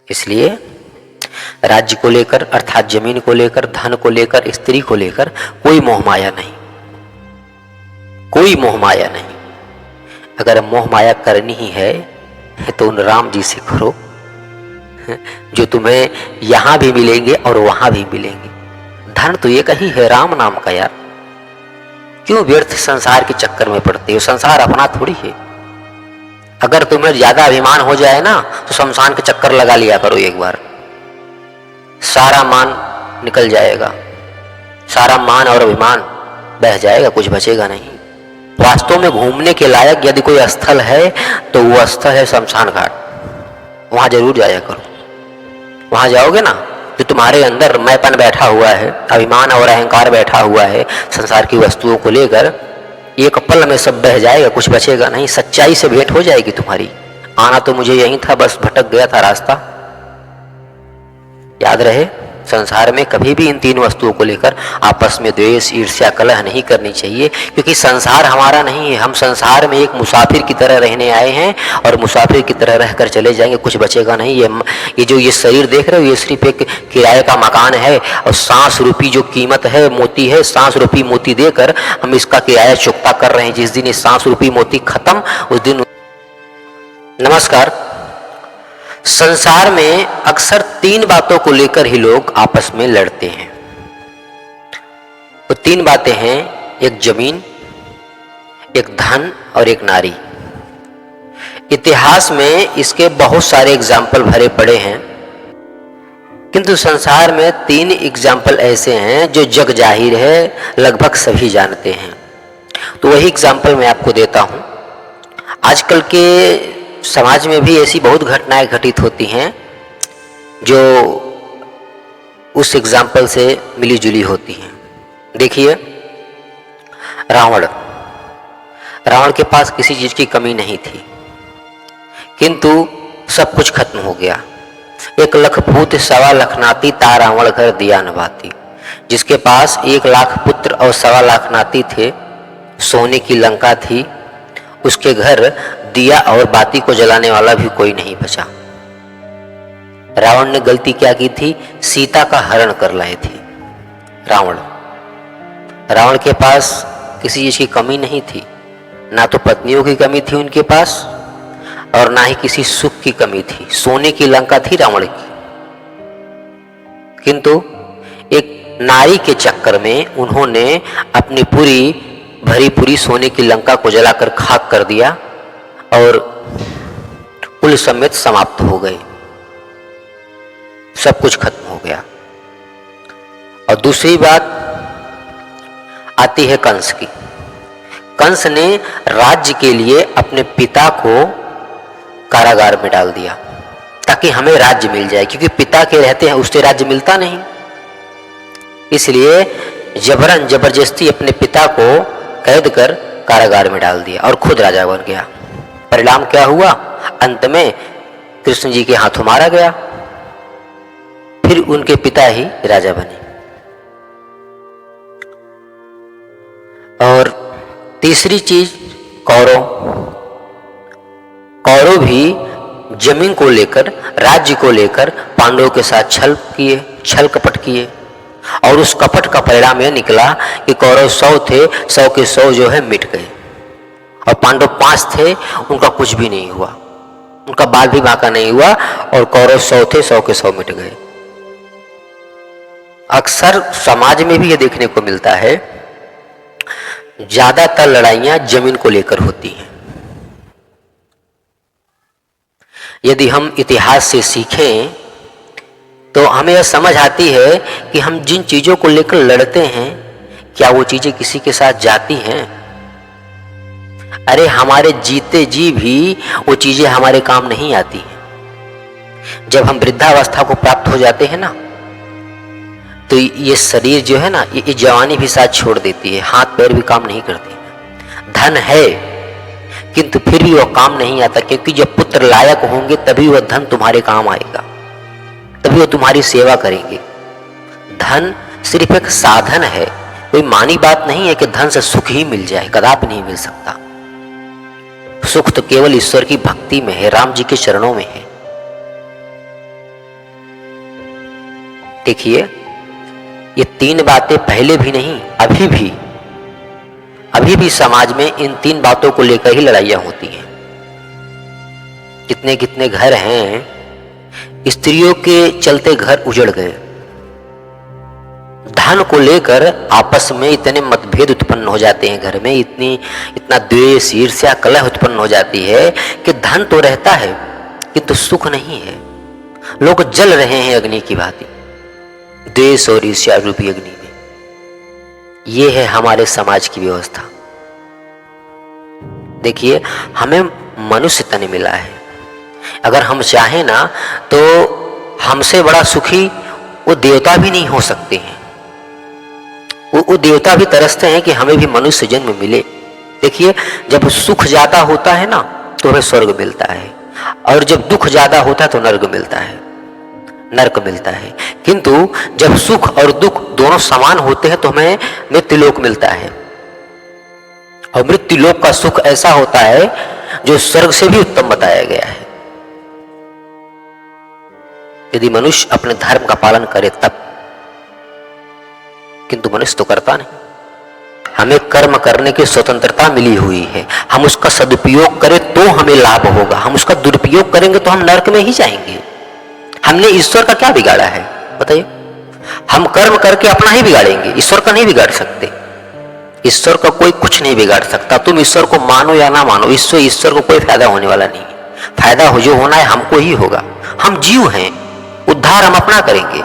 इसलिए राज्य को लेकर अर्थात जमीन को लेकर, धन को लेकर, स्त्री को लेकर कोई मोह माया नहीं, कोई मोह माया नहीं। अगर मोह माया करनी ही है तो उन राम जी से करो जो तुम्हें यहां भी मिलेंगे और वहां भी मिलेंगे। धन तो ये कहीं है राम नाम का यार, क्यों व्यर्थ संसार के चक्कर में पड़ते हो? संसार अपना थोड़ी है। अगर तुम्हें ज्यादा अभिमान हो जाए ना तो शमशान के चक्कर लगा लिया करो एक बार, सारा मान निकल जाएगा, सारा मान और अभिमान बह जाएगा, कुछ बचेगा नहीं। वास्तव में घूमने के लायक यदि कोई स्थल है तो वो स्थल है शमशान घाट। वहां जरूर जाया करो। वहां जाओगे ना तो तुम्हारे अंदर मैंपन बैठा हुआ है, अभिमान और अहंकार बैठा हुआ है संसार की वस्तुओं को लेकर, एक पल में सब बह जाएगा, कुछ बचेगा नहीं। सच्चाई से भेंट हो जाएगी तुम्हारी। आना तो मुझे यही था, बस भटक गया था रास्ता। याद रहे, संसार में कभी भी इन तीन वस्तुओं को लेकर आपस में द्वेष, ईर्ष्या, कलह नहीं करनी चाहिए, क्योंकि संसार हमारा नहीं है। हम संसार में एक मुसाफिर की तरह रहने आए हैं और मुसाफिर की तरह रहकर चले जाएंगे, कुछ बचेगा नहीं। ये जो ये शरीर देख रहे हो, ये सिर्फ एक किराए का मकान है और सांस रूपी जो कीमत है, मोती है, सांस रूपी मोती देकर हम इसका किराया चुकता कर रहे हैं। जिस दिन ये सांस रूपी मोती खत्म, उस दिन। नमस्कार। संसार में अक्सर तीन बातों को लेकर ही लोग आपस में लड़ते हैं। वो तीन बातें हैं, एक जमीन, एक धन और एक नारी। इतिहास में इसके बहुत सारे एग्जाम्पल भरे पड़े हैं, किंतु संसार में तीन एग्जाम्पल ऐसे हैं जो जग जाहिर है, लगभग सभी जानते हैं। तो वही एग्जाम्पल मैं आपको देता हूं। आजकल के समाज में भी ऐसी बहुत घटनाएं घटित होती हैं जो उस एग्जाम्पल से मिली जुली होती हैं। देखिए, रावण के पास किसी चीज की कमी नहीं थी, किंतु सब कुछ खत्म हो गया। 1 लख पूत 1.25 लाख नाती, ता रावण घर दिया न बाती। जिसके पास 1 लाख पुत्र और 1.25 लाख नाती थे, सोने की लंका थी, उसके घर दिया और बाती को जलाने वाला भी कोई नहीं बचा। रावण ने गलती क्या की थी? सीता का हरण कर लाए थे। रावण के पास किसी चीज की कमी नहीं थी, ना तो पत्नियों की कमी थी उनके पास और ना ही किसी सुख की कमी थी। सोने की लंका थी रावण की, किंतु एक नारी के चक्कर में उन्होंने अपनी भरी पूरी सोने की लंका को जलाकर खाक कर दिया और कुल समेत समाप्त हो गए, सब कुछ खत्म हो गया। और दूसरी बात आती है कंस की। कंस ने राज्य के लिए अपने पिता को कारागार में डाल दिया ताकि हमें राज्य मिल जाए, क्योंकि पिता के रहते हैं उससे राज्य मिलता नहीं। इसलिए जबरदस्ती अपने पिता को कैद कर कारागार में डाल दिया और खुद राजा बन गया। परिणाम क्या हुआ? अंत में कृष्ण जी के हाथों मारा गया, फिर उनके पिता ही राजा बने। और तीसरी चीज, कौरव भी जमीन को लेकर, राज्य को लेकर पांडवों के साथ छल कपट किए और उस कपट का परिणाम यह निकला कि कौरव 100 थे, 100 के 100 जो है मिट गए और पांडव 5 थे, उनका कुछ भी नहीं हुआ, उनका बाल भी बांका नहीं हुआ और कौरव 100 थे, 100 के 100 मिट गए। अक्सर समाज में भी यह देखने को मिलता है, ज्यादातर लड़ाइयां जमीन को लेकर होती हैं। यदि हम इतिहास से सीखें तो हमें यह समझ आती है कि हम जिन चीजों को लेकर लड़ते हैं, क्या वो चीजें किसी के साथ जाती हैं? अरे हमारे जीते जी भी वो चीजें हमारे काम नहीं आती हैं। जब हम वृद्धावस्था को प्राप्त हो जाते हैं ना, तो ये शरीर जो है ना, ये जवानी भी साथ छोड़ देती है, हाथ पैर भी काम नहीं करते। धन है किंतु फिर भी वह काम नहीं आता, क्योंकि जब पुत्र लायक होंगे तभी वह धन तुम्हारे काम आएगा, तभी वो तुम्हारी सेवा करेंगे। धन सिर्फ एक साधन है, कोई मानी बात नहीं है कि धन से सुख ही मिल जाए, कदापि नहीं मिल सकता। सुख तो केवल ईश्वर की भक्ति में है, राम जी के चरणों में है। देखिए, ये तीन बातें पहले भी नहीं, अभी भी समाज में इन तीन बातों को लेकर ही लड़ाइयां होती हैं। कितने कितने घर हैं, स्त्रियों के चलते घर उजड़ गए। धन को लेकर आपस में इतने मतभेद उत्पन्न हो जाते हैं, घर में इतना द्वेष, ईर्ष्या, कलह उत्पन्न हो जाती है कि धन तो रहता है किंतु सुख नहीं है। लोग जल रहे हैं अग्नि की भांति, द्वेष और ईर्ष्या रूपी अग्नि में। ये है हमारे समाज की व्यवस्था। देखिए, हमें मनुष्य तन मिला है, अगर हम चाहें ना तो हमसे बड़ा सुखी वो देवता भी नहीं हो सकते हैं। वो देवता भी तरसते हैं कि हमें भी मनुष्य जन्म मिले। देखिए, जब सुख ज्यादा होता है ना तो हमें स्वर्ग मिलता है, और जब दुख ज्यादा होता है तो नर्क मिलता है। किंतु जब सुख और दुख दोनों समान होते हैं तो हमें मृत्युलोक मिलता है, और मृत्युलोक का सुख ऐसा होता है जो स्वर्ग से भी उत्तम बताया गया है, यदि मनुष्य अपने धर्म का पालन करे तब। किंतु मनुष्य तो करता नहीं। हमें कर्म करने की स्वतंत्रता मिली हुई है, हम उसका सदुपयोग करें तो हमें लाभ होगा, हम उसका दुरुपयोग करेंगे तो हम नरक में ही जाएंगे। हमने ईश्वर का क्या बिगाड़ा है बताइए? हम कर्म करके अपना ही बिगाड़ेंगे, ईश्वर का नहीं बिगाड़ सकते। ईश्वर का कोई कुछ नहीं बिगाड़ सकता। तुम ईश्वर को मानो या ना मानो, ईश्वर को कोई फायदा होने वाला नहीं है। फायदा हो जो होना है हमको ही होगा। हम जीव हैं, उद्धार हम अपना करेंगे।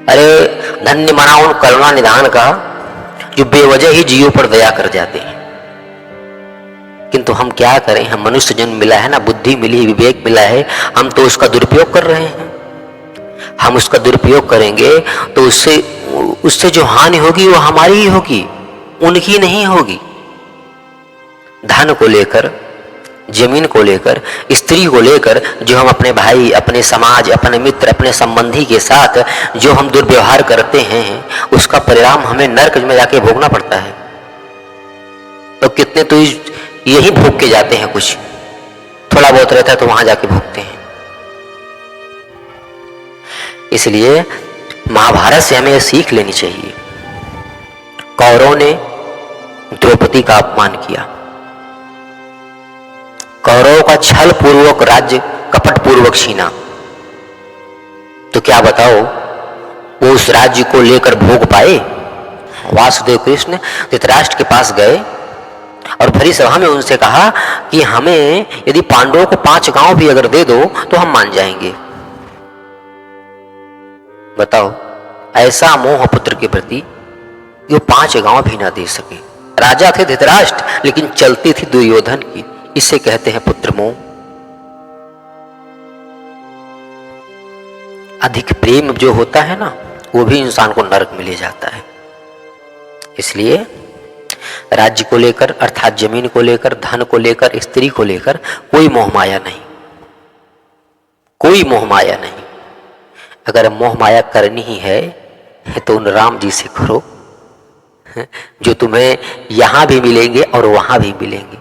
अरे धन्य मना उन करुणा निधान का जो बेवजह ही जीवों पर दया कर जाते हैं। किंतु हम क्या करें, हम मनुष्य जन्म मिला है ना, बुद्धि मिली, विवेक मिला है, हम तो उसका दुरुपयोग कर रहे हैं। हम उसका दुरुपयोग करेंगे तो उससे जो हानि होगी वो हमारी ही होगी, उनकी नहीं होगी। धन को लेकर, जमीन को लेकर, स्त्री को लेकर जो हम अपने भाई, अपने समाज, अपने मित्र, अपने संबंधी के साथ जो हम दुर्व्यवहार करते हैं, उसका परिणाम हमें नरक में जाके भोगना पड़ता है। तो कितने तो यही भोग के जाते हैं, कुछ थोड़ा बहुत रहता है तो वहां जाके भोगते हैं। इसलिए महाभारत से हमें यह सीख लेनी चाहिए। कौरवों ने द्रौपदी का अपमान किया, कौरवों का छल पूर्वक राज्य कपट पूर्वक छीना, तो क्या बताओ वो उस राज्य को लेकर भोग पाए? वासुदेव कृष्ण धृतराष्ट्र के पास गए और भरी सभा में उनसे कहा कि हमें यदि पांडवों को 5 गांव भी अगर दे दो तो हम मान जाएंगे। बताओ, ऐसा मोह पुत्र के प्रति वो 5 गांव भी ना दे सके। राजा थे धृतराष्ट्र, लेकिन चलती थी दुर्योधन की। इसे कहते हैं पुत्र मोह। अधिक प्रेम जो होता है ना, वो भी इंसान को नरक में ले जाता है। इसलिए राज्य को लेकर, अर्थात जमीन को लेकर, धन को लेकर, स्त्री को लेकर कोई मोहमाया नहीं, कोई मोहमाया नहीं। अगर मोहमाया करनी ही है तो उन राम जी से करो, जो तुम्हें यहां भी मिलेंगे और वहां भी मिलेंगे।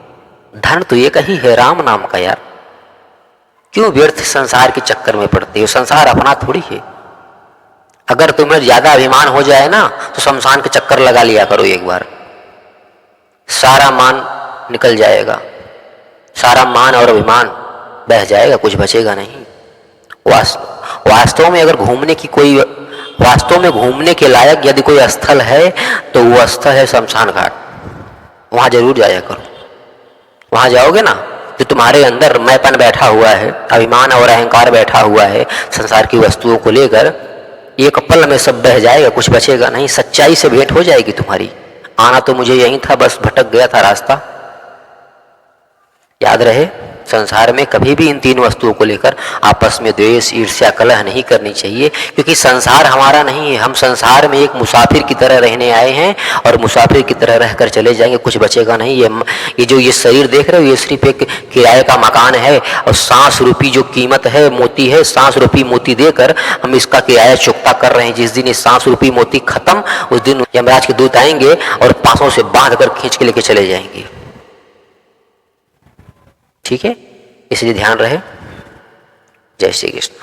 धन तो एक ही है, राम नाम का। यार क्यों व्यर्थ संसार के चक्कर में पड़ते हो? संसार अपना थोड़ी है। अगर तुम्हें ज्यादा अभिमान हो जाए ना तो शमशान के चक्कर लगा लिया करो एक बार, सारा मान निकल जाएगा, सारा मान और अभिमान बह जाएगा, कुछ बचेगा नहीं। वास्तव में अगर वास्तव में घूमने के लायक यदि कोई स्थल है तो वो स्थल है शमशान घाट। वहां जरूर जाया करो। वहां जाओगे ना तो तुम्हारे अंदर मैंपन बैठा हुआ है, अभिमान और अहंकार बैठा हुआ है संसार की वस्तुओं को लेकर, एक पल में सब बह जाएगा, कुछ बचेगा नहीं। सच्चाई से भेंट हो जाएगी तुम्हारी। आना तो मुझे यही था, बस भटक गया था रास्ता। याद रहे, संसार में कभी भी इन 3 वस्तुओं को लेकर आपस में द्वेष, ईर्ष्या, कलह नहीं करनी चाहिए, क्योंकि संसार हमारा नहीं है। हम संसार में एक मुसाफिर की तरह रहने आए हैं और मुसाफिर की तरह रहकर चले जाएंगे, कुछ बचेगा नहीं। ये जो ये शरीर देख रहे हो, ये सिर्फ एक किराए का मकान है, और सांस रूपी जो कीमत है, मोती है, सांस रूपी मोती देकर हम इसका किराया चुकता कर रहे हैं। जिस दिन ये सांस रूपी मोती खत्म, उस दिन यमराज के दूत आएंगे और पांसों से बांध कर खींच के लेके चले जाएंगे। ठीक है, इसलिए ध्यान रहे। जय श्री कृष्ण।